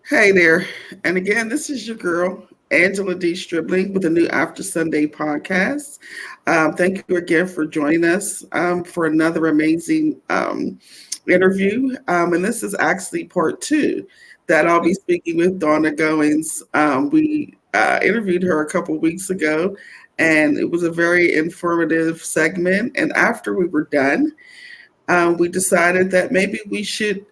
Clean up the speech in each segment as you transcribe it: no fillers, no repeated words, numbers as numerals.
Hey there. And again, this is your girl, Angela D. Stribling, with a new After Sunday podcast. Thank you again for joining us for another amazing interview. And this is actually part two that I'll be speaking with Donna Goings. We interviewed her a couple weeks ago, and it was a very informative segment. And after we were done, we decided that maybe we should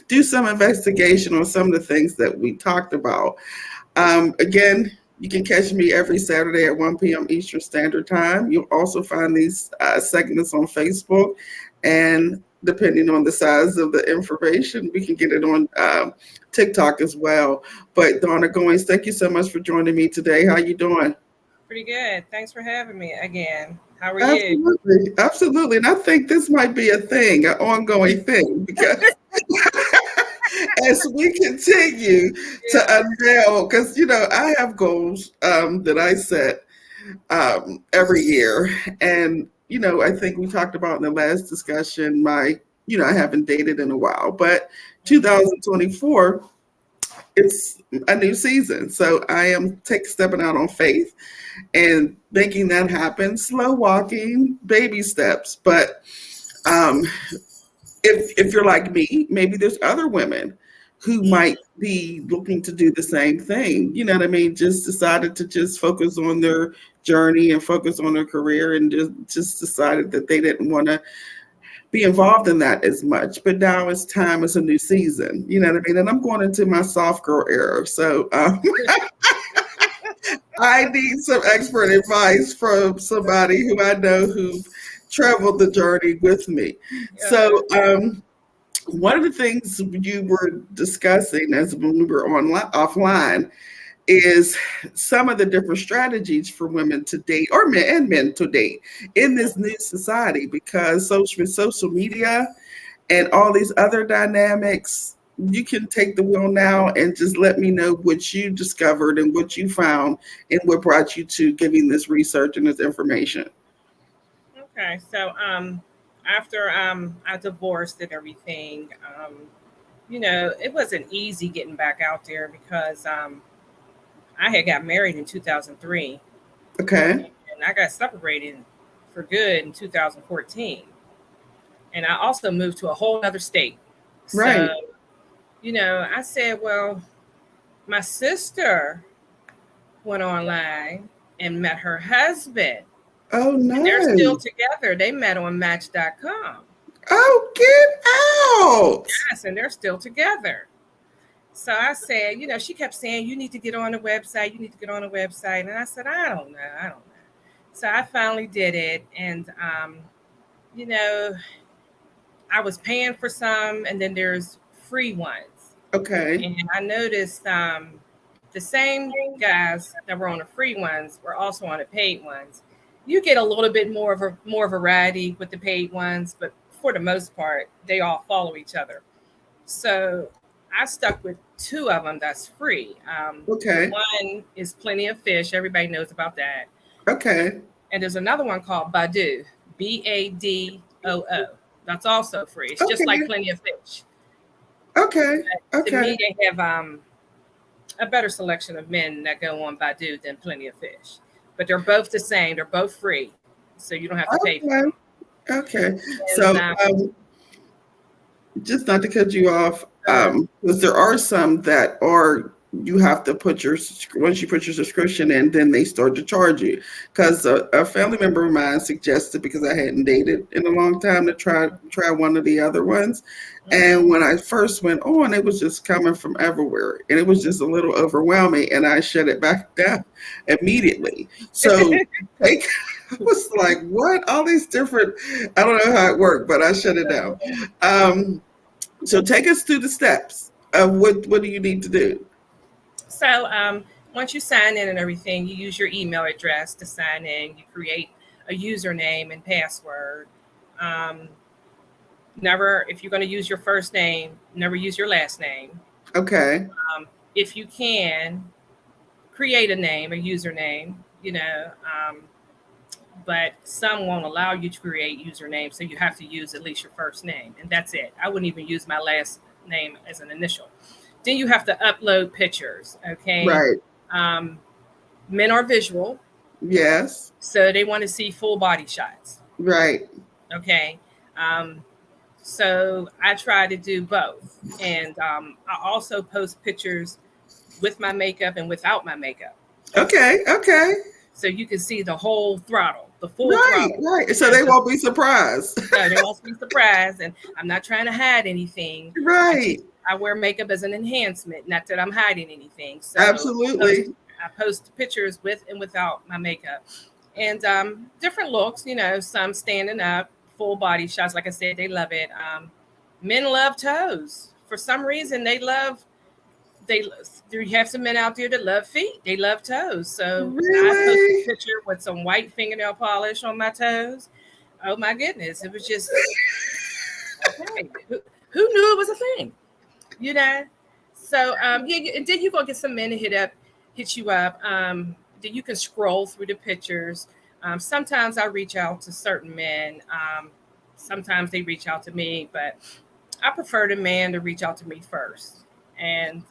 do some investigation on some of the things that we talked about. Again, you can catch me every Saturday at 1 p.m. Eastern Standard Time. You'll also find these segments on Facebook, and depending on the size of the information, we can get it on TikTok as well. But Donna Goings, thank you so much for joining me today. How you doing? Pretty good. Thanks for having me again. How are you? Absolutely, absolutely. And I think this might be a thing, an ongoing thing, because as we continue to Yeah. unveil, because I have goals that I set every year, and I think we talked about in the last discussion. I haven't dated in a while, but Mhm. 2024, it's a new season, so I am stepping out on faith and making that happen. Slow walking, baby steps, but um, if you're like me, maybe there's other women who might be looking to do the same thing. You know what I mean? Just decided to just focus on their journey and focus on their career, and just decided that they didn't want to be involved in that as much. But now it's time. It's a new season. You know what I mean? And I'm going into my soft girl era. So I need some expert advice from somebody who I know who traveled the journey with me. Uh-huh. So, one of the things you were discussing as when we were offline is some of the different strategies for women to date, or men to date, in this new society, because social media and all these other dynamics. You can take the wheel now and just let me know what you discovered and what you found and what brought you to giving this research and this information. Okay. So after I divorced and everything, it wasn't easy getting back out there because I had got married in 2003 Okay. and I got separated for good in 2014. And I also moved to a whole other state. So, Right. I said, well, my sister went online and met her husband. Oh And they're still no. together. They met on Match.com. Oh, get out. Yes, and they're still together. So I said, she kept saying, you need to get on the website. You need to get on the website. And I said, I don't know. I don't know. So I finally did it. And, you know, I was paying for some, and then there's free ones. Okay. And I noticed the same guys that were on the free ones were also on the paid ones. You get a little bit more variety with the paid ones, but for the most part, they all follow each other. So I stuck with two of them that's free. The Okay. one is Plenty of Fish. Everybody knows about that. Okay. And there's another one called Badu, Badoo. That's also free. It's just like Okay. Plenty of Fish. Okay. To me, Okay. they have a better selection of men that go on Badu than Plenty of Fish. But they're both the same. They're both free, so you don't have to pay for Okay. them. Okay. And So, just not to cut you off, sure. because there are some that are you have to put once you put your subscription in, then they start to charge you. Because a family member of mine suggested, because I hadn't dated in a long time, to try one of the other ones. And Mhm. when I first went on, it was just coming from everywhere, and it was just a little overwhelming, and I shut it back down immediately. So take I was like, what? All these different, I don't know how it worked, but I shut it down. So take us through the steps of what do you need to do? So once you sign in and everything, you use your email address to sign in. You create a username and password. Um, Never, if you're going to use your first name, never use your last name. Okay. If you can, create a name, a username, but some won't allow you to create usernames, so you have to use at least your first name, and that's it. I wouldn't even use my last name as an initial. Then you have to upload pictures. Okay. Right. Um, Men are visual, Yes. so they want to see full body shots. Right. Okay. Um, so I try to do both. And I also post pictures with my makeup and without my makeup. Okay. Okay. So you can see the whole throttle, the full Right. throttle. Right. So And they won't be surprised. no, they won't be surprised. And I'm not trying to hide anything. I Right. just I wear makeup as an enhancement, not that I'm hiding anything. So Absolutely. I post pictures with and without my makeup, and different looks. Some standing up, full body shots. Like I said, they love it. Men love toes. For some reason, they. You have some men out there that love feet. They love toes. So I post a Really? picture with some white fingernail polish on my toes. Oh my goodness! It was just okay. Who knew it was a thing? You know. So yeah, and then you gonna get some men to hit you up. Then you can scroll through the pictures. Sometimes I reach out to certain men. Sometimes they reach out to me, but I prefer the man to reach out to me first. And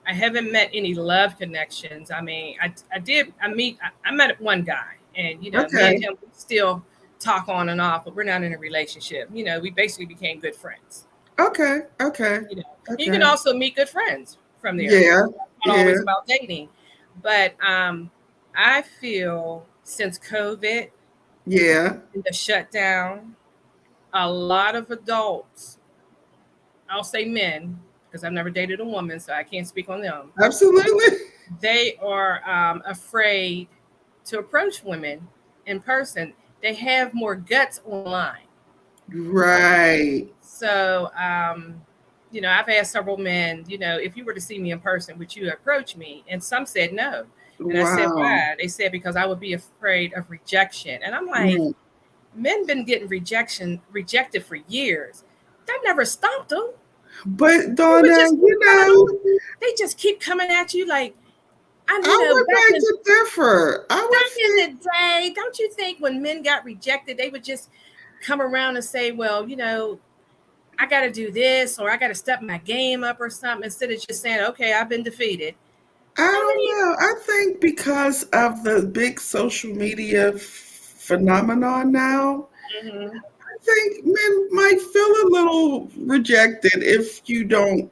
I haven't met any love connections. I mean, I did. I met one guy, and me and Okay. him we still talk on and off, but we're not in a relationship. We basically became good friends. Okay. Okay. You know, you can Okay. also meet good friends from there. Yeah. Not always Yeah. about dating, but I feel since COVID Yeah. and the shutdown, a lot of adults, I'll say men, because I've never dated a woman, so I can't speak on them. Absolutely. They are afraid to approach women in person. They have more guts online. Right. So, I've asked several men, if you were to see me in person, would you approach me? And some said no. And I said, Wow. why? They said, because I would be afraid of rejection. And I'm like, Mm. men been getting rejected for years. That never stopped them. But They would Donna, just keep coming on. They just keep coming at you like, I would back beg in to differ. I would back in think the day, don't you think when men got rejected, they would just come around and say, well, I got to do this or I got to step my game up or something instead of just saying, okay, I've been defeated. I I don't mean, know. I think because of the big social media phenomenon now, mhm, I think men might feel a little rejected if you don't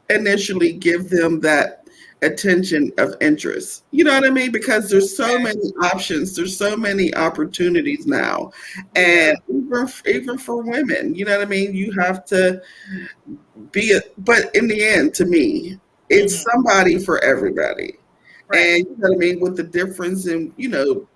initially give them that attention of interest. You know what I mean? Because there's so okay, many options, there's so many opportunities now. yeah, And even for women, you know what I mean? You have to be a, but in the end, to me, it's hmm, somebody for everybody. right, And you know what I mean, with the difference in,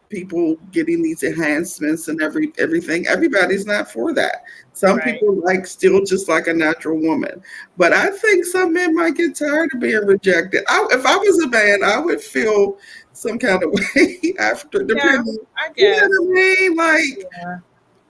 people getting these enhancements and everything, everybody's not for that. Some right, people like still just like a natural woman. But I think some men might get tired of being rejected. If I was a man, I would feel some kind of way after, yeah, depending, I you know guess, what I mean? Like, yeah,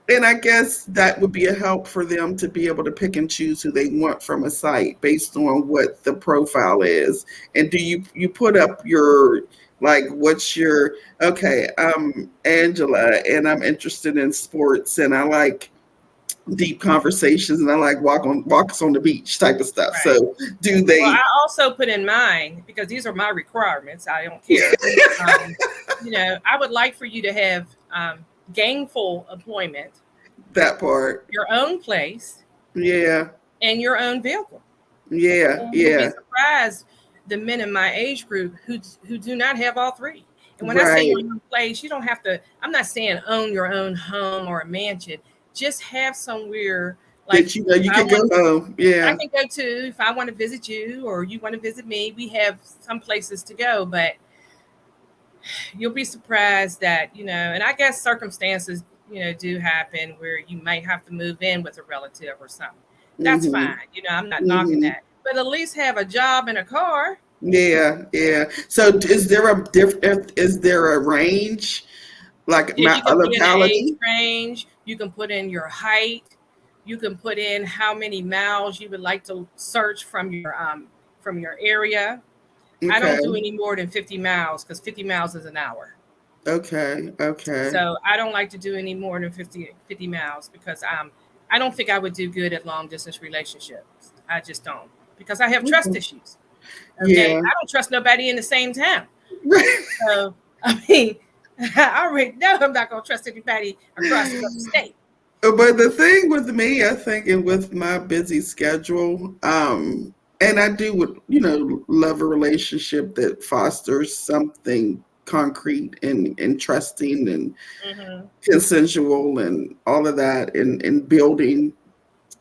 and I guess that would be a help for them to be able to pick and choose who they want from a site based on what the profile is. And do you put up your, like, what's your, okay, I'm Angela and I'm interested in sports and I like deep conversations and I like walks on the beach type of stuff. right. So do Well, they? I also put in mind because these are my requirements. I don't care. Um, I would like for you to have gainful employment, That part? your own place, Yeah, and your own vehicle. yeah, And you'll be yeah. surprised the men in my age group who do not have all three. And when I say your Right. own place, you don't have to. I'm not saying own your own home or a mansion. Just have somewhere like That you know if you can go home. I Yeah. can go to if I want to visit you or you want to visit me. We have some places to go, but you'll be surprised that and I guess circumstances do happen where you might have to move in with a relative or something. That's Hmm. fine. I'm not knocking Hmm. that, but at least have a job and a car. Yeah, yeah. So is there a range like Yeah, you a can put in an age locality? range, you can put in your height, you can put in how many miles you would like to search from your area. I don't do Okay, any more than 50 miles because 50 miles is an hour. okay, okay. So I don't like to do any more than 50 miles because I don't think I would do good at long distance relationships. I just don't. because I have trust Mhm. issues. Okay, Yeah. I don't trust nobody in the same town. Right. So I mean, I already know I'm not gonna trust anybody across another state. But the thing with me, I think, and with my busy schedule, and I do would, love a relationship that fosters something concrete and trusting and Hmm. consensual and all of that and building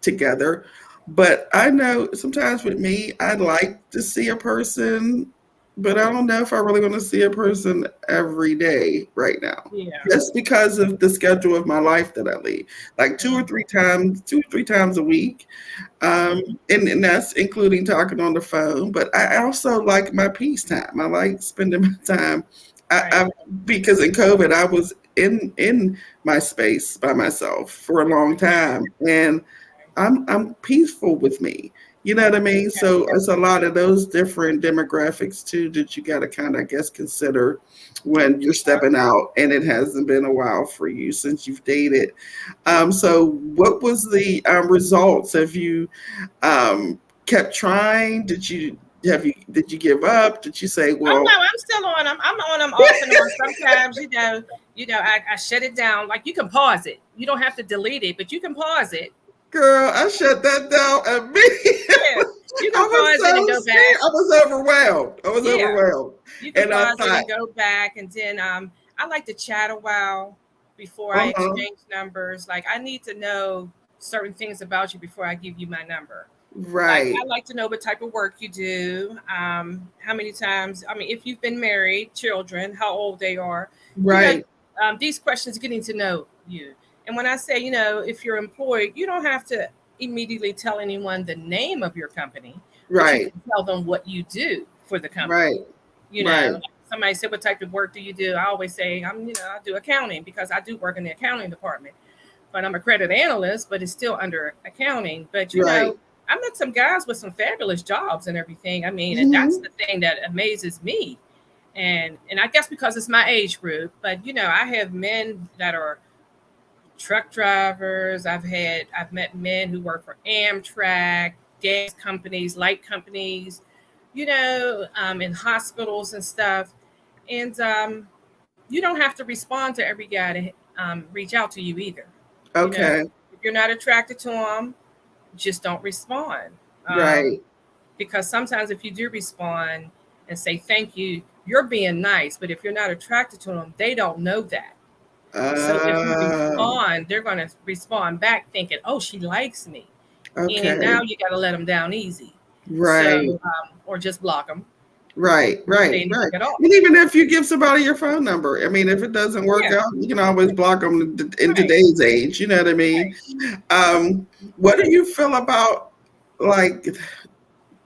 together. But I know sometimes with me, I'd like to see a person, but I don't know if I really want to see a person every day right now. Yeah. Just because of the schedule of my life that I lead, like Hmm. 2 or 3 times a week, Hmm. and that's including talking on the phone. But I also like my peace time. I like spending my time. Right. Because in COVID, I was in my space by myself for a long time, and I'm peaceful with me. You know what I mean? Okay. So it's a lot of those different demographics too that you got to kind of, I guess, consider when you're stepping out, and it hasn't been a while for you since you've dated. So what was the results? Have you kept trying? Did you give up? Did you say, Oh well, no, I'm still on them. I'm on them off and on. Sometimes, I shut it down. Like you can pause it. You don't have to delete it, but you can pause it. girl, I shut that down Yeah, immediately. you I can was pause it and so go scared. back. I was overwhelmed. I was Yeah, overwhelmed. you can And I pause it thought, and go back, and then I like to chat a while before I uh-huh, exchange numbers. Like I need to know certain things about you before I give you my number. Like right, I like to know what type of work you do, how many times. I mean, if you've been married, children, how old they are. You know, right, these questions getting to know you. And when I say, if you're employed, you don't have to immediately tell anyone the name of your company, but you right, can tell them what you do for the company. right, Like right, somebody said, "What type of work do you do?" I always say, I do accounting because I do work in the accounting department, but I'm a credit analyst, but it's still under accounting. But right. I met some guys with some fabulous jobs and everything. I mean, and that's Hmm. the thing that amazes me. And I guess because it's my age group, but I have men that are truck drivers. I've met men who work for Amtrak, gas companies, light companies, in hospitals and stuff. And you don't have to respond to every guy to reach out to you either. Okay, If you're not attracted to them, just don't respond. Um, right. because sometimes if you do respond and say thank you, you're being nice. But if you're not attracted to them, they don't know that. So if you Uh, respond, they're going to respond back thinking, "Oh, she likes me," and now okay, you got to let them down easy. So, right. or just block them before Right, you say right, anything right. at all. And even if you give somebody your phone number, I mean, if it doesn't work Yeah, out, you can always block them in right, today's age. You know what I mean? right. What do you feel about like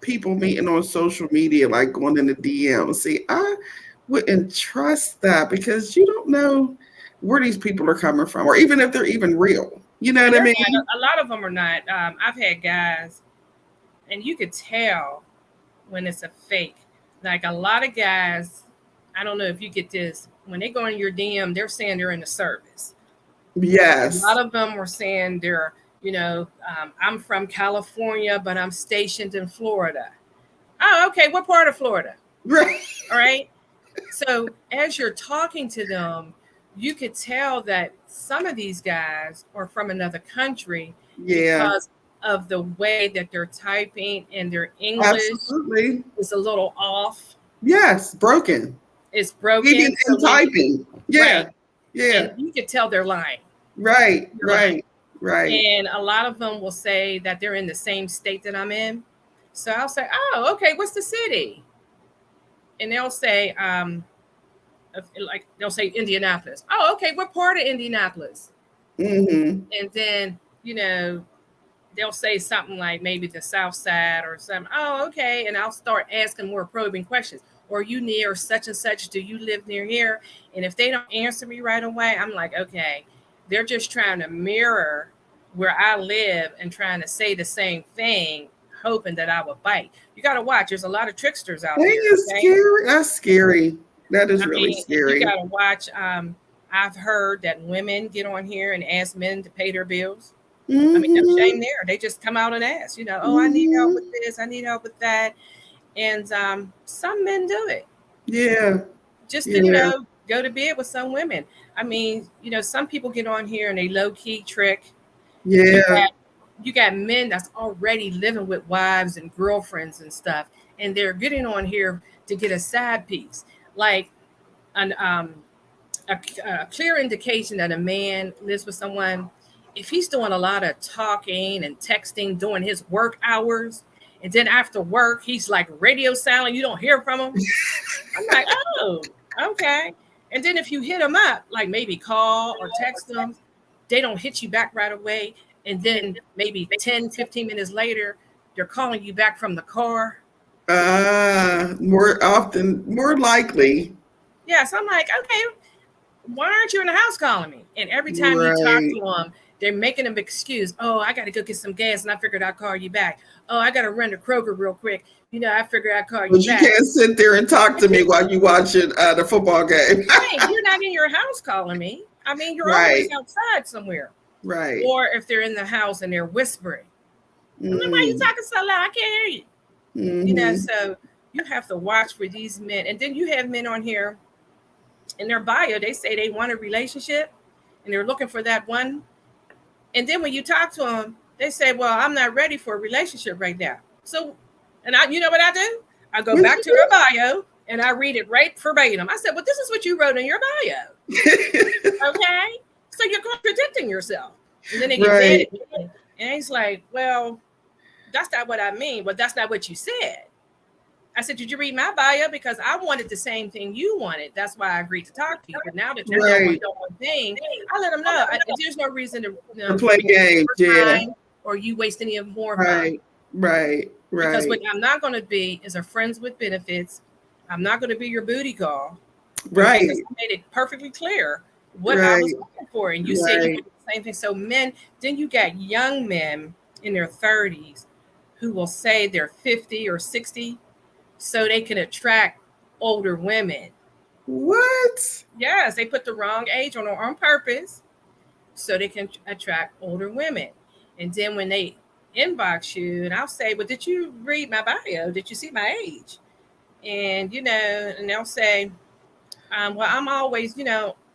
people meeting on social media, like going in the DM? See, I wouldn't trust that because you don't know where these people are coming from, or even if they're even real. You know And what I they're mean? not. A lot of them are not. I've had guys, and you could tell when it's a fake. Like a lot of guys, I don't know if you get this. When they go in your DM, they're saying they're in the service. A lot Yes. of them were saying I'm from California, but I'm stationed in Florida. Oh, okay. What part of Florida? Right. All right. So as you're talking to them, you could tell that some of these guys are from another country Yeah. because of the way that they're typing and their English Absolutely. is a little off. Yes. Broken. It's Even broken. So in when typing. Yeah. right, and Yeah. you could tell they're lying. Right. They're lying. Right. Right. And a lot of them will say that they're in the same state that I'm in. So I'll say, "Oh, okay, what's the city?" And they'll say, like they'll say Indianapolis. Oh, okay, what part of Indianapolis? Mm-hmm. And then they'll say something like maybe the South Side or something. Oh, okay, and I'll start asking more probing questions. Or are you near such and such? Do you live near here? And if they don't answer me right away, I'm like, okay, they're just trying to mirror where I live and trying to say the same thing, hoping that I will bite. You got to watch. There's a lot of tricksters out That here. is Okay, scary. That's scary. That is I really mean, and you scary. got to watch. I've heard that women get on here and ask men to pay their bills. I mean, no Mm-hmm. shame there. They just come out and ask, oh, I need help with Mm-hmm. this, I need help with that. And some men do it Yeah. just to, Yeah. go to bed with some women. I mean, some people get on here and they low key trick. You Yeah. got you got men that's already living with wives and girlfriends and stuff, and they're getting on here to get a side piece, like an a clear indication that a man lives with someone if he's doing a lot of talking and texting during his work hours, and then after work he's like radio silent. You don't hear from him. I'm like, oh, okay. And then if you hit them up, like maybe call or text them, they don't hit you back right away. And then maybe 10, 15 minutes later, they're calling you back from the car. More often, more likely. Yeah, so I'm like, okay, why aren't you in the house calling me? And every time you talk Right. to them, they're making them excuse. Oh, I got to go get some gas, and I figured I'd call you back. Oh, I got to run to Kroger real quick. I figured I'd call you But you back. can't sit there and talk to me while you watching the football game. Right, you're not in your house calling me. I mean, you're always Right. outside somewhere. Right. Or if they're in the house and they're whispering. I'm like, why are you Mm. talking so loud? I can't hear you. Mm-hmm. So you have to watch for these men. And then you have men on here in their bio, they say they want a relationship and they're looking for that one. And then when you talk to them, they say, well, I'm not ready for a relationship right now. So, and you know what I do? I go What back to you their bio and I read it right verbatim. I said, well, this is what you wrote in your bio. do? Okay. So you're contradicting yourself. And then they get mad Right. at me. And he's like, well, that's not what I mean. But that's not what you said. I said, did you read my bio? Because I wanted the same thing you wanted. That's why I agreed to talk to you. But now that you're doing Right. your own thing, I let them know. There's no reason to, To for play me to waste games. your Yeah. time or you waste any of more of mine. Right. Right. Because what Right. I'm not going to be is a friends with benefits. I'm not going to be your booty call. Okay, because Right. I made it perfectly clear what I was Right. looking for. And you said you Right. did the same thing. So men, then you got young men in their 30s who will say they're 50 or 60 so they can attract older women. What? Yes, they put the wrong age on purpose so they can attract older women. And then when they inbox you, and I'll say, well, did you read my bio? Did you see my age? And, and they'll say, well, I'm always,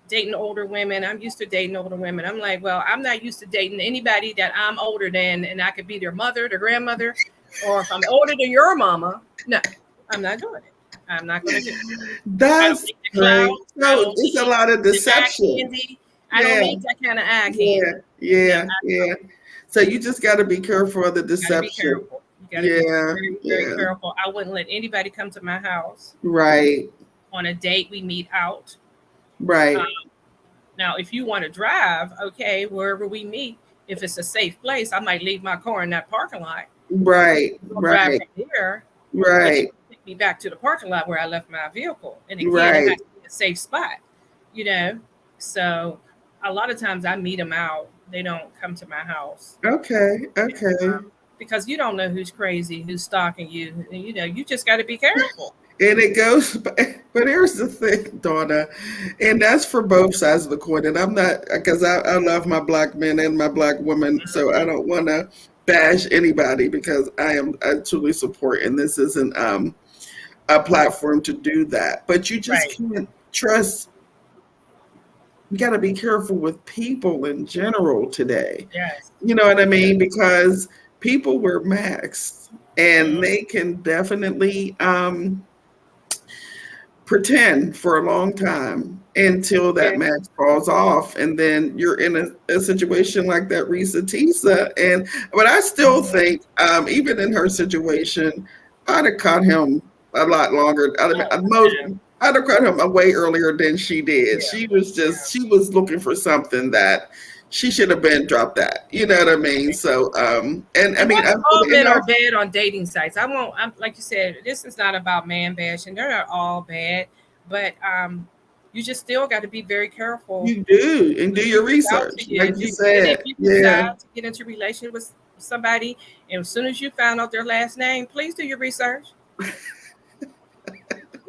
dating older women. I'm used to dating older women. I'm like, well, I'm not used to dating anybody that I'm older than, and I could be their mother, their grandmother, or if I'm older than your mama. No, I'm not doing it. I'm not going to do it. I don't That's need the great. clout. I So don't it's a need lot of the eye deception. candy. I don't Yeah. need that kind of eye Yeah. candy. No, Yeah. I Yeah. don't. So you just got to be careful of the You got to be deception. careful. You got to be Yeah. very, very Yeah. careful. I wouldn't let anybody come to my house Right. on a date. We meet out. Right. Now, if you want to drive, okay, wherever we meet, if it's a safe place, I might leave my car in that parking lot. Right. We'll drive Right. from there, but you Right. can take me back to the parking lot where I left my vehicle. And again, it Right. has to be a safe spot, you know. So a lot of times I meet them out. They don't come to my house. Okay. And, Okay. because you don't know who's crazy, who's stalking you. And, you just got to be careful. And it goes, but here's the thing, Donna, and that's for both sides of the coin. And I'm not, because I love my black men and my black women, so I don't want to bash anybody because I truly support, and this isn't a platform to do that. But you just Right. can't trust. You got to be careful with people in general today. Yes. You know what I mean? Because people wear masks, and Mhm. they can definitely pretend for a long time until that Okay. mask falls off, and then you're in a situation like that Risa Tisa. And but I still think, even in her situation, I'd have caught him a lot longer. Oh, yeah. I'd have caught him a way earlier than she did. Yeah. Yeah. She was looking for something that she should have been dropped that. You know what I mean? So and I And mean not all and men are bad on dating sites. I won't. I'm like you said. This is not about man bashing. They're not all bad, but you just still got to be very careful you do and who do you your reach out to. research, You like and you if said. you Yeah. decide to get into a relationship with somebody, and as soon as you found out their last name, please do your research.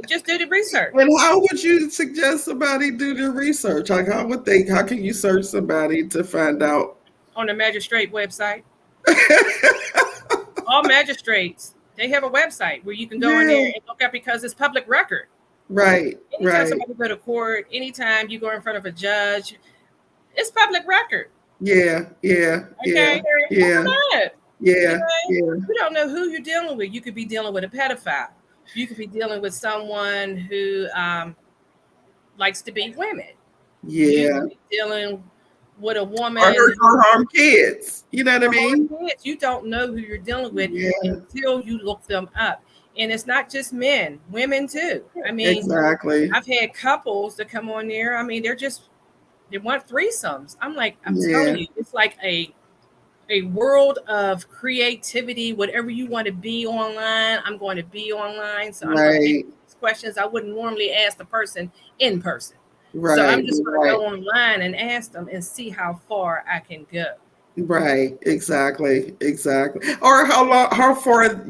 Just do the research. And how would you suggest somebody do their research? Like how can you search somebody to find out? on the magistrate website. All magistrates, they have a website where you can go in there Yeah. and look up because it's public record. Right. Anytime Right. somebody go to court, anytime you go in front of a judge, it's public record. Yeah. Yeah. Yeah. Okay, Yeah. open up. You Yeah. know, Yeah. you don't know who you're dealing with. You could be dealing with a pedophile. You could be dealing with someone who likes to beat women. You Yeah. could be dealing with a Or woman hurt or harm kids. You know what I or mean? harm kids. You don't know who you're dealing with Yeah. until you look them up. And it's not just men, women too. I mean, Exactly. I've had couples that come on there. I mean, they want threesomes. I'm like, I'm telling Yeah. you, it's like a world of creativity. Whatever you want to be online, I'm going to be online. So I'm going to Right. ask questions I wouldn't normally ask the person in person. So I'm Right. just going to Right. go online and ask them and see how far I can go. Right. Exactly. Exactly. Or how long, how far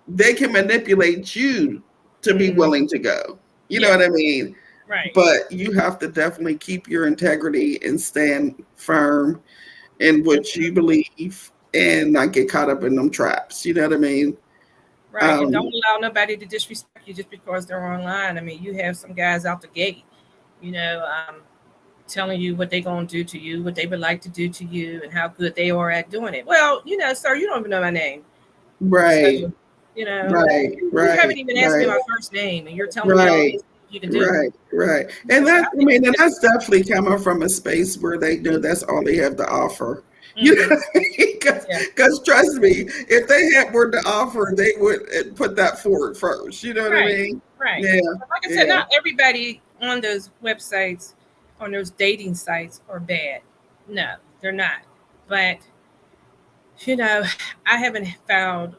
they can manipulate you to be Hmm. willing to go. You know Yeah, what I mean? right. But you have to definitely keep your integrity and stand firm in what Mhm. you believe and not get caught up in them traps. You know what I mean? Right. And don't Um, allow nobody to disrespect you just because they're online. I mean, you have some guys out the gate, you know, telling you what they're going to do to you, what they would like to do to you, and how good they are at doing it. Well, sir, you don't even know my name. So, right, right, you right, haven't even asked me right, my first name, and you're telling me all right. these things you can do. Right, right. I And said, that, I I think mean, and it's that's definitely coming from a space where they know that's all they have to offer. You know mm-hmm, what I mean? yeah, Because trust me, if they had more to offer, they would put that forward first. You know what I right, mean? right. Yeah, But like I said, yeah, not everybody on those websites, on those dating sites, are bad. No, they're not. But you know, I haven't found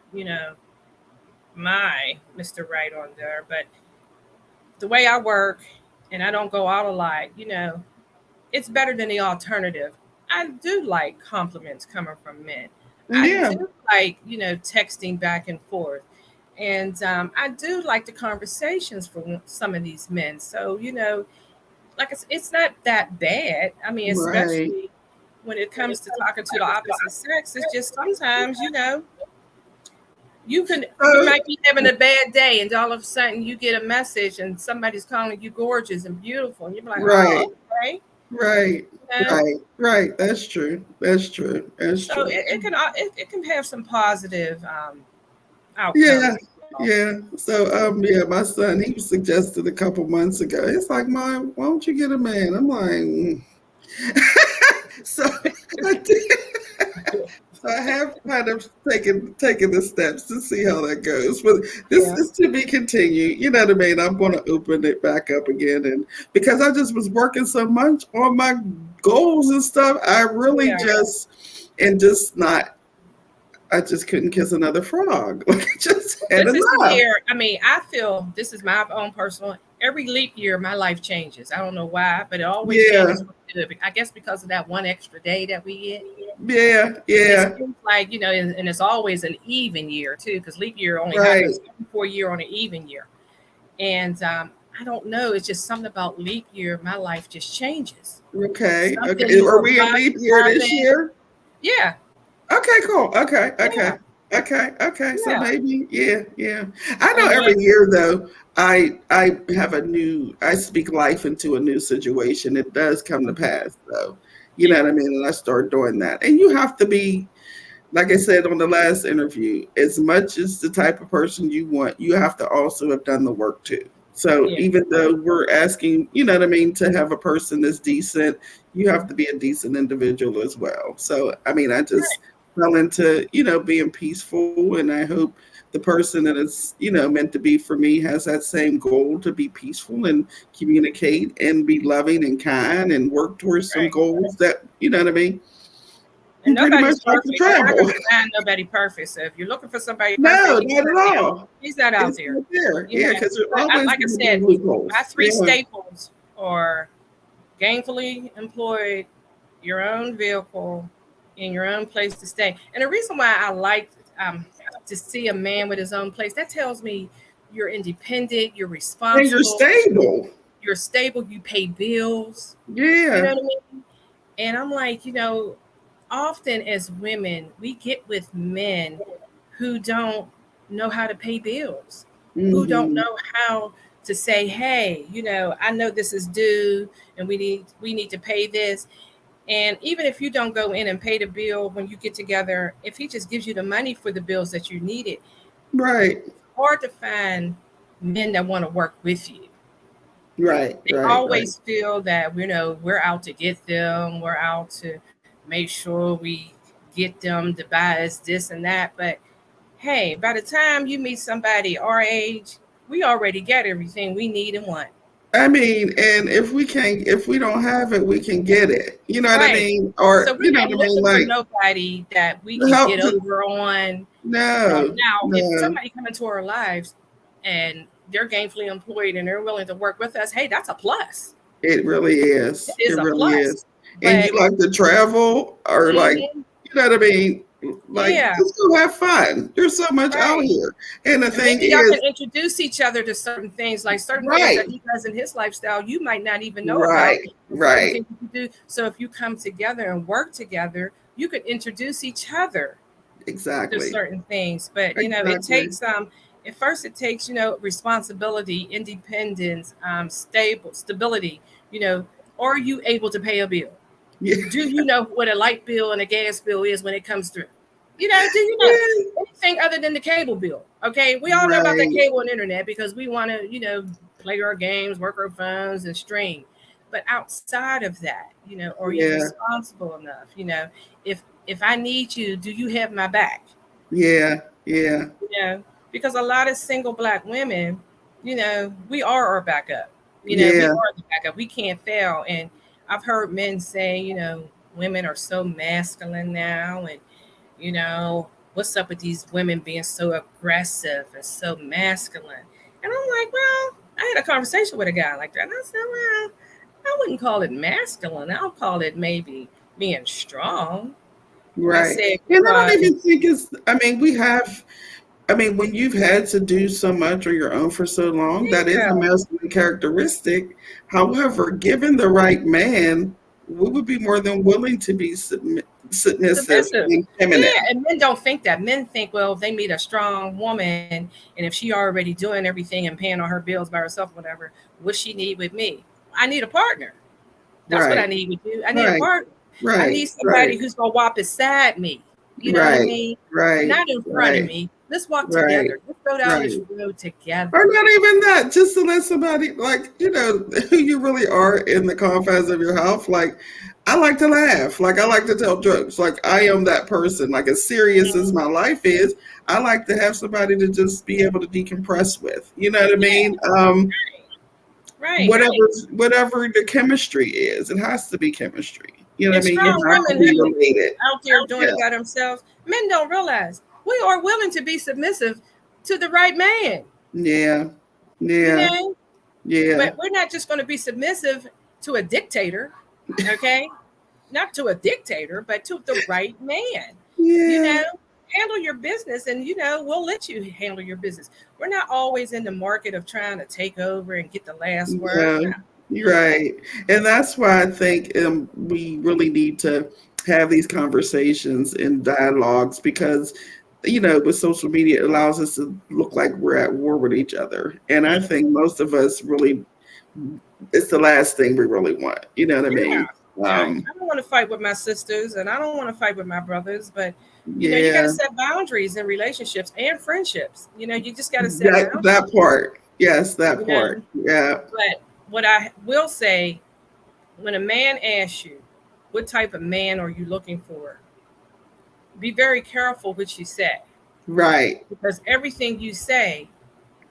my Mr. Right on there. But the way I work, and I don't go out a lot, it's better than the alternative. I do like compliments coming from men. I yeah. do like, texting back and forth. And I do like the conversations from some of these men. So, like it's not that bad. I mean, Right. especially when it comes to talking to the opposite sex, it's just sometimes, you So, might be having a bad day and all of a sudden you get a message and somebody's calling you gorgeous and beautiful and you're like, right, oh, okay. right, you know right, right. That's true. That's true. That's so true. it can have some positive Yeah, outcomes as well. yeah. So, yeah, my son, he suggested a couple months ago. It's like, Mom, why don't you get a man? I'm like, so I did. So I have kind of taken the steps to see how that goes. But this Yeah, is to be continued. You know what I mean? I'm going to open it back up again, and because I just was working so much on my goals and stuff, I really yeah. just not. I just couldn't kiss another frog. Like I just Well, had this is the enough. year. I mean, I feel this is my own personal. Every leap year, my life changes. I don't know why, but it always Yeah, changes for good. I guess because of that one extra day that we get. yeah, It yeah. seems like, and it's always an even year too, because leap year only Right. happens every 4 year on an even year. And I don't know. It's just something about leap year. My life just changes. Okay. Something Okay. Are more we in leap positive year this happens. year? Yeah, Okay, cool. Okay, okay. yeah, Okay, okay. So yeah. maybe, yeah, yeah. I know And every year though, I have I speak life into a new situation. It does come to mhm, pass though. You know yeah, what I mean? And I start doing that. And you have to be, like I said on the last interview, as much as the type of person you want, you have to also have done the work too. So yeah. even though we're asking, you know what I mean, to have a person that's decent, you have to be a decent individual as well. So I mean, I Right. just fell into, being peaceful, and I hope the person that is, meant to be for me has that same goal to be peaceful and communicate and be loving and kind and work towards some Right. goals that, you know what I mean, And pretty much nobody's like to perfect. You're not travel. going to find nobody perfect. So if you're looking for somebody perfect, No, he's not not at out. all. He's not out It's there. not there. You Yeah, know, because there's but always like I going to be said, my loopholes. three Yeah. staples are gainfully employed, your own vehicle, and your own place to stay. And the reason why I like um, to see a man with his own place, that tells me you're independent, you're And you're responsible, stable. you're stable, you pay bills. You know Yeah. what I mean? And I'm like, often as women, we get with men who don't know how to pay bills, who don't Hmm. know how to say, "Hey, I know this is due, and we need to pay this." And even if you don't go in and pay the bill when you get together, if he just gives you the money for the bills that you needed, Right, it's hard to find men that want to work with you. right, They right, right. always feel that we're out to get them, we're out to make sure we get them to buy us this and that. But hey, by the time you meet somebody our age, we already got everything we need and want. I mean, and if we don't have it, we can get it. You know what I Right. mean? So Or we're you know not what I mean? looking for Like nobody that we can help. get over on. From No, now, if no. somebody come into our lives and they're gainfully employed and they're willing to work with us, hey, that's a plus. It really It is. is It a really plus. is. And But you like to travel or like, mhm, you know what I mean? Like, yeah, just go have fun. There's so much out right. here. And the And thing maybe y'all can is, introduce each other to certain things, like certain things right, that he does in his lifestyle, you might not even know about, right, and certain right. things you do. So if you come together and work together, you could introduce each other to Exactly. certain things. But it Exactly. takes at first it takes responsibility, independence, stability. You know, are you able to pay a bill? Yeah. Do you know what a light bill and a gas bill is when it comes through? Do you know anything other than the cable bill? Okay, we all know about that Right. cable and internet because we want to, play our games, work our phones, and stream. But outside of that, are you Yeah. responsible enough? If I need you, do you have my back? Yeah. Yeah. you know, because a lot of single black women, we are our backup. We Yeah. are the backup. We can't fail. And I've heard men say, women are so masculine now, and what's up with these women being so aggressive and so masculine? And I'm like, well, I had a conversation with a guy like that, and I said, well, I wouldn't call it masculine. I'll call it maybe being strong. And I Right. said, And I don't because even think it's, I mean, I mean, when you've had to do so much on your own for so long, that is a yeah, masculine characteristic. However, given the right man, we would be more than willing to be submissive submissive. and Yeah, feminine. and men don't think that. Men think, well, if they meet a strong woman, and if she already doing everything and paying all her bills by herself, whatever, what she need with me? I need a partner. That's what I Right, need with you. I need a right, partner. I right, need right, somebody who's gonna walk beside me. You know what I right, mean? right, Not in front of right, me. Let's walk right, together. Let's go down this right. road together. Or not even that, just to let somebody, like, you know, who you really are in the confines of your house. Like, I like to laugh. Like, I like to tell jokes. Like, I am that person. Like, as serious as my life is, I like to have somebody to just be able to decompress with. You know what I Yeah, mean? right. Whatever the chemistry is, it has to be chemistry. You know what And I mean? You strong have to women be who related. out there doing Yeah, it by themselves, men don't realize we are willing to be submissive to the right man. yeah, You yeah, know, yeah, but we're not just going to be submissive to a dictator, okay? Not to a dictator, but to the right man. You yeah. know, handle your business, and we'll let you handle your business. We're not always in the market of trying to take over and get the last word. No, No. you're right. And that's why I think we really need to have these conversations and dialogues because, you know, with social media, it allows us to look like we're at war with each other. And I think most of us really, it's the last thing we really want. You know what I Yeah. mean? Yeah. Um, I don't want to fight with my sisters, and I don't want to fight with my brothers, but you got to yeah, set boundaries in relationships and friendships. You just got to set boundaries. that part. Yes, that You part. know, Yeah, but what I will say, when a man asks you, what type of man are you looking for? Be very careful what you say, right, because everything you say,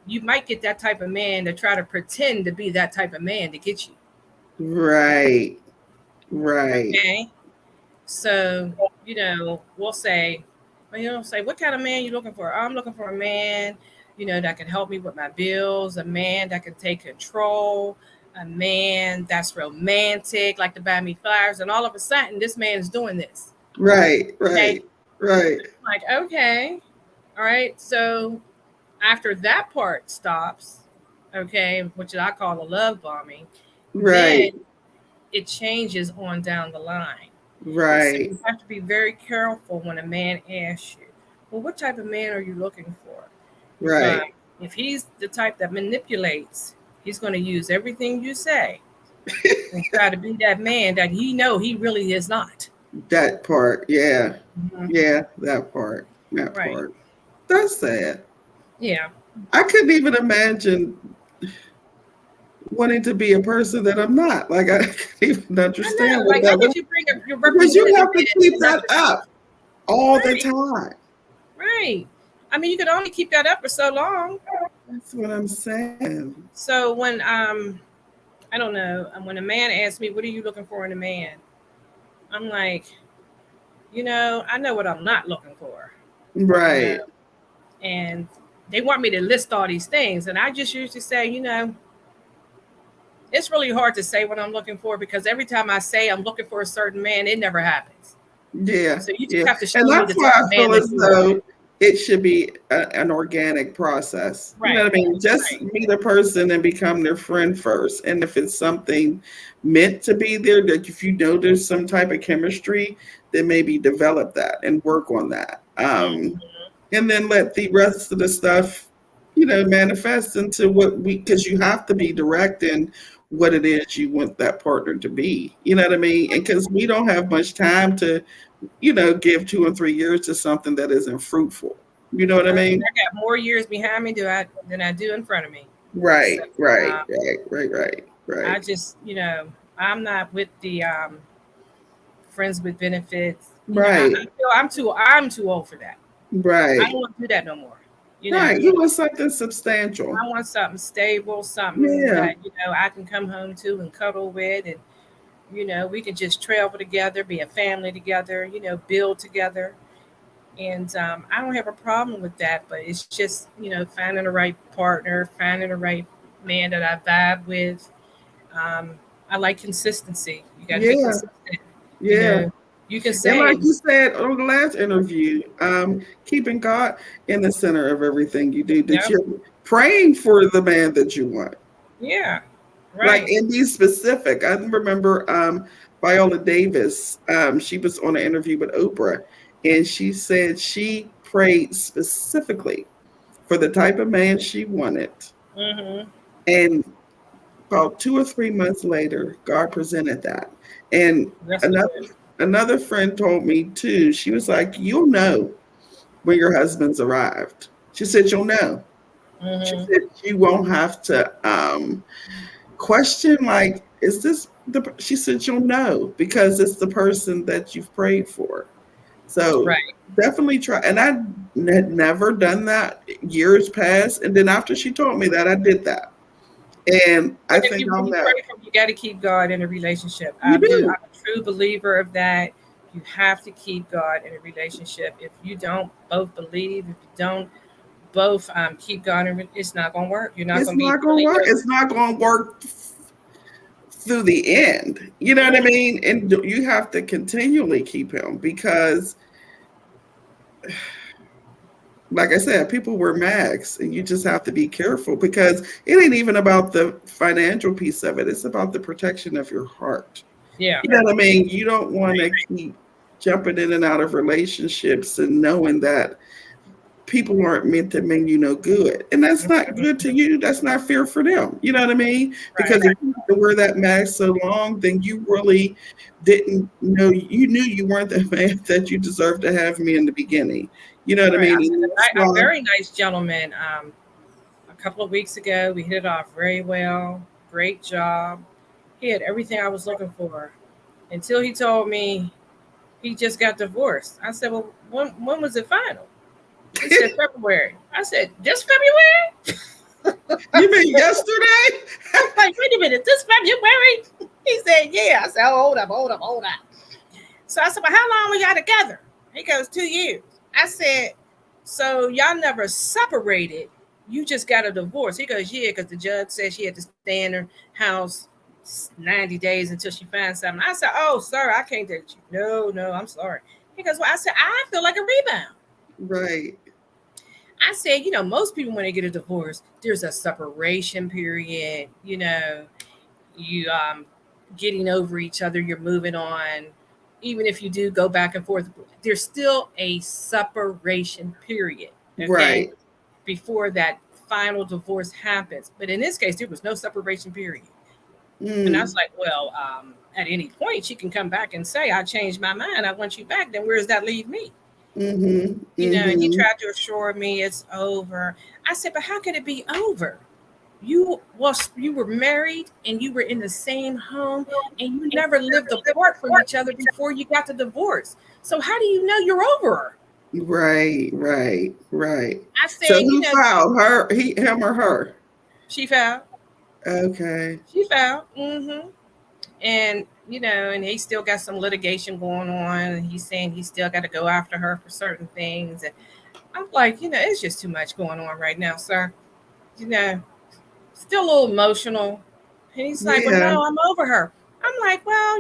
you might get that type of man to try to pretend to be that type of man to get you. right, right, Okay. So, we'll say, what kind of man you looking for? I'm looking for a man, that can help me with my bills, a man that can take control, a man that's romantic, like to buy me flowers. And all of a sudden, this man is doing this. right, Okay. right, right, Like, okay. All right. So after that part stops, okay, which I call the love bombing, then right. it changes on down the line. And so Right. you have to be very careful when a man asks you, well, what type of man are you looking for? Because Right. if he's the type that manipulates, he's going to use everything you say and try to be that man that he know he really is not. That part. Yeah. Mhm. Yeah. That part. That Right. part. That's sad. Yeah. I couldn't even imagine wanting to be a person that I'm not. Like I can't even I understand know. what Like, how that could was you bring up your because you have to representative keep and not that yourself? up all the Right. time. Right. I mean, you could only keep that up for so long. That's what I'm saying. So when I don't know, when a man asks me, "What are you looking for in a man?" I'm like, I know what I'm not looking for. You know, Right. and they want me to list all these things, and I just usually say, it's really hard to say what I'm looking for because every time I say I'm looking for a certain man, it never happens. Yeah. So you just Yeah. have to And show me that's the why type I of man feel that as you want. though it should be an organic process. You know Right. what I mean? Just Right. meet a person and become their friend first. And if it's something meant to be there, that if you know there's some type of chemistry, then maybe develop that and work on that. Mhm. And then let the rest of the stuff, manifest into what because you have to be direct in what it is you want that partner to be. You know what I mean? And because we don't have much time to, give 2 and 3 years to something that isn't fruitful. You know what I Right. mean? I got more years behind me than I do in front of me. So Right, right, um, right, right, right, right, I just, I'm not with the friends with benefits. I right, feel I'm too old for that. I right, don't want to do that no more. You know, right. You want something substantial. I want something stable, something Yeah, that I can come home to and cuddle with, and we can just travel together, be a family together, build together. And I don't have a problem with that, but it's just finding the right partner, finding the right man that I vibe with. Um, I like consistency. You got to be yeah, consistent. You yeah. know, you can And like say, you said on the last interview, keeping God in the center of everything you do, that yep, you're praying for the man that you want. yeah, Like right, and be specific. I remember Viola Davis, she was on an interview with Oprah, and she said she prayed specifically for the type of man she wanted. mm-hmm, And about 2 or 3 months later, God presented that. And yes, he another did. another friend told me too, she was like, you'll know when your husband's arrived. She said, you'll know. She Mm-hmm, said you won't have to question like, is this she said you'll know because it's the person that you've prayed for. So right. definitely try. And I had never done that years past. And then after she told me that, I did that. And I And if think you when I'm you that. pray for, you got to keep God in a relationship. I You do. do. I'm a true believer of that. You have to keep God in a relationship. If you don't both believe, if you don't both keep God in, it's not going to work. You're not It's going to be not gonna really work. good. It's not gonna work through the end. You know what I Mhm. mean? And you have to continually keep him because like I said, people wear masks and you just have to be careful because it ain't even about the financial piece of it. It's about the protection of your heart. Yeah. You know what I mean? You don't want to keep jumping in and out of relationships and knowing that people aren't meant to mean you no good. And that's not Mhm. good to you. That's not fair for them. You know what I mean? Because Right. if you have to wear that mask so long, then you really didn't know you knew you weren't the man that you deserved to have me in the beginning. You know what I Right. mean? I And met that's a why very nice gentleman a couple of weeks ago. We hit it off very well. Great job. He had everything I was looking for until he told me he just got divorced. I said, well, when was it final? He said February. I said, this February? you mean yesterday? I'm like, wait a minute, this February? He said, yeah. I said, oh, hold up. So I said, well, how long we got together? He goes, 2 years. I said, so y'all never separated. You just got a divorce. He goes, yeah, because the judge said she had to stay in her house 90 days until she finds something. I said, oh, sir, I can't date you. No, I'm sorry. He goes, well, I said, I feel like a rebound. Right. I said, most people when they get a divorce, there's a separation period, you getting over each other, you're moving on. even if you do go back and forth, there's still a separation period, okay, Right. before that final divorce happens. But in this case, there was no separation period. And I was Mm. like, well, at any point, she can come back and say, I changed my mind. I want you back. Then where does that leave me? Mhm. And he Mhm. tried to assure me it's over. I said, but how could it be over? You were married and you were in the same home and you never lived apart from each other before you got the divorce. So how do you know you're over her? Right. Right. Right. I So said, who filed? Her, he, him, or her? she found, Okay. she found, and and he still got some litigation going on, and he's saying he still got to go after her for certain things, and I'm like, it's just too much going on right now, sir. You know, Still a little emotional. And he's like, well, Yeah. no, I'm over her. I'm like, well,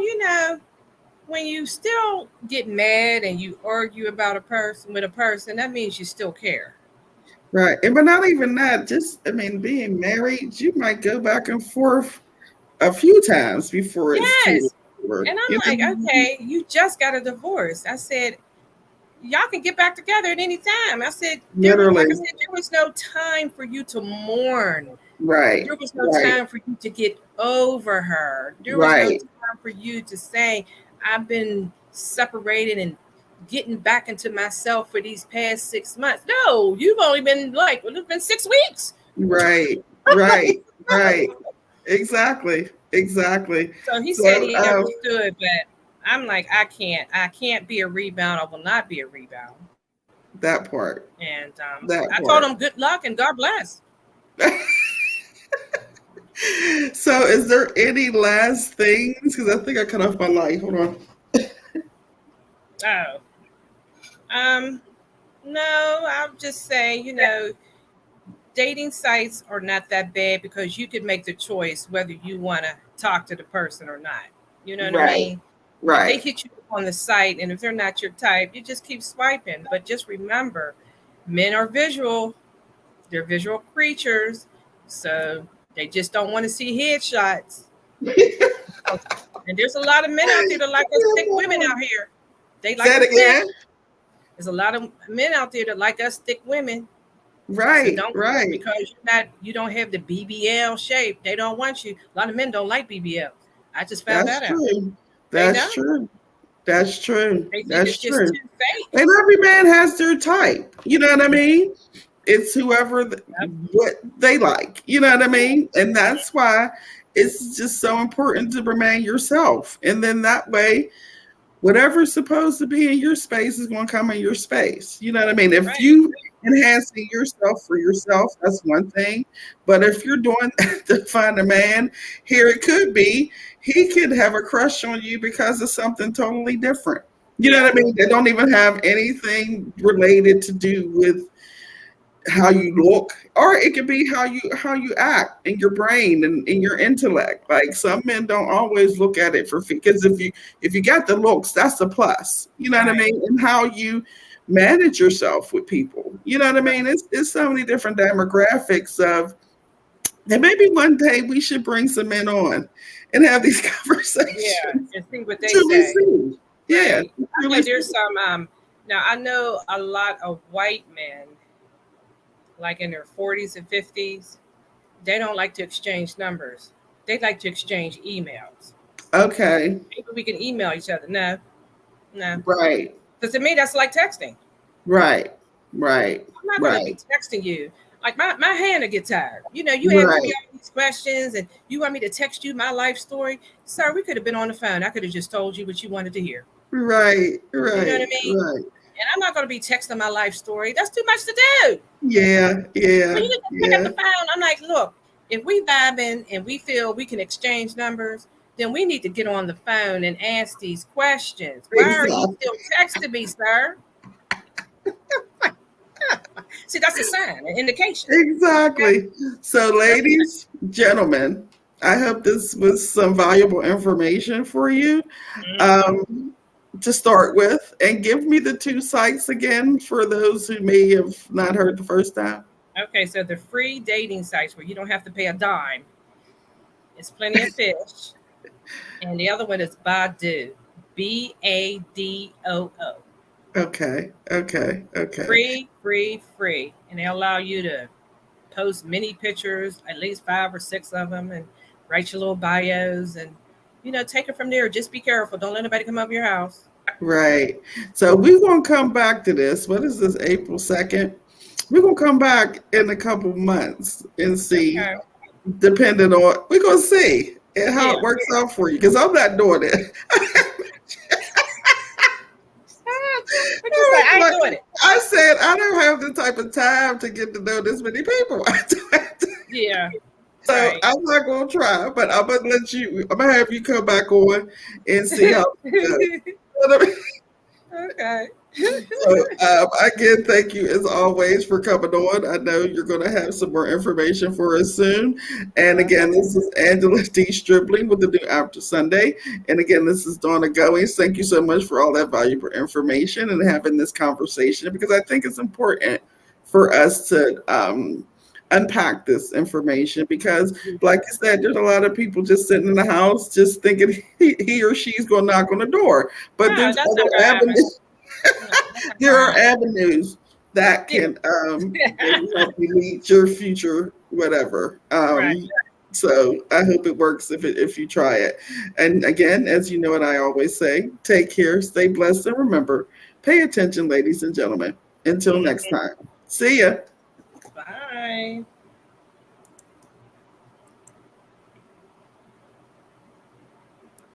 when you still get mad and you argue about a person with a person, that means you still care. Right. And but not even that. Just I mean, being married, you might go back and forth a few times before it's truly Yes. over. And You I'm like, know, okay, you just got a divorce. I said, y'all can get back together at any time. I said, like I literally. said, there was no time for you to mourn. Right. There was no Right. time for you to get over her. There was no Right. time for you to say, I've been separated and getting back into myself for these past 6 months. No, you've only been like, well, it's been 6 weeks. Right. Right. Right. Exactly. Exactly. So he said So he understood, but I'm like, I can't be a rebound. I will not be a rebound. that part. And I That told him part. good luck and God bless. So is there any last things? Because I think I cut off my light. Hold on. Oh, um, no, I'll just say, dating sites are not that bad because you could make the choice whether you want to talk to the person or not. You know what I Right. mean? If they Right. hit you on the site and if they're not your type, you just keep swiping. But just remember, men are visual, they're visual creatures. So they just don't want to see headshots. And there's a lot of men out there that like us thick women out here. They Say like it us thick. again. There's a lot of men out there that like us thick women. So Right. don't just Right. because you don't have the BBL shape, they don't want you. A lot of men don't like BBL. I just found That's that out. true. They That's don't. true. That's true. They think That's it's just true. too fake. And every man has their type. You know what I mean? It's whoever Yep. what they like. You know what I Yeah. mean? And that's why it's just so important to remain yourself. And then that way, whatever's supposed to be in your space is going to come in your space. You know what I mean? If Right. you enhancing yourself for yourself, that's one thing. But if you're doing that to find a man, here it could be he could have a crush on you because of something totally different. You know Yeah. what I mean? They don't even have anything related to do with how you look, or it could be how you act in your brain and in your intellect. Like some men don't always look at it for because if you got the looks, that's a plus. You know what I Right. mean? And how you manage yourself with people. You know what I mean? Right. It's so many different demographics of, and maybe one day we should bring some men on and have these Yeah. conversations. And see what they Truly say. see. Yeah, Right. I truly know see. there's some now I know a lot of white men, like in their 40s and 50s, they don't like to exchange numbers. They like to exchange emails. Okay. Maybe we can email each other. No, no. Right. Because to me, that's like texting. Right. Right. I'm not going to be Right. texting you. Like my hand will get tired. You asking me Right. all these questions and you want me to text you my life story. Sir, we could have been on the phone. I could have just told you what you wanted to hear. Right, You know what I right, mean? right. And I'm not going to be texting my life story. That's too much to do. Yeah, When yeah, you just pick up yeah. the phone, I'm like, look, if we vibing and we feel we can exchange numbers, then we need to get on the phone and ask these questions. Why are you Exactly. still texting me, sir? See, that's a sign, an indication. Okay. Exactly. So, That's a sign. ladies, gentlemen, I hope this was some valuable information for you Mhm. um, to start with. And give me the two sites again for those who may have not heard the first time. Okay, so the free dating sites where you don't have to pay a dime. It's plenty of fish. And the other one is Badu. BADOO. Okay. Okay. Okay. Free, free, free. And they allow you to post many pictures, at least 5 or 6 of them, and write your little bios and, take it from there. Just be careful. Don't let anybody come over your house. Right. So we're gonna come back to this. What is this, April 2nd? We're gonna come back in a couple months and see, Okay. depending on we're gonna see and how Yeah. it works out for you. Because I'm not doing it. What you say? I ain't Like doing it. I said, I don't have the type of time to get to know this many people. Yeah. So Right. I'm not gonna try, but I'm gonna let you. I'm gonna have you come back on and see how it goes. Okay. So again, thank you as always for coming on. I know you're going to have some more information for us soon. And again, this is Angela D. Stribling with the New After Sunday. And again, this is Donna Goings. Thank you so much for all that valuable information and having this conversation because I think it's important for us to unpack this information because, like you said, there's a lot of people just sitting in the house just thinking he or she's going to knock on the door. But No, there's that's not other gonna happen. avenues. No, that's not There gonna are happen. avenues that Yeah. can maybe help you meet your future whatever. Right. So I hope it works if you try it. And again, as you know what I always say, take care, stay blessed, and remember, pay attention, ladies and gentlemen. Until next time. See ya. Bye.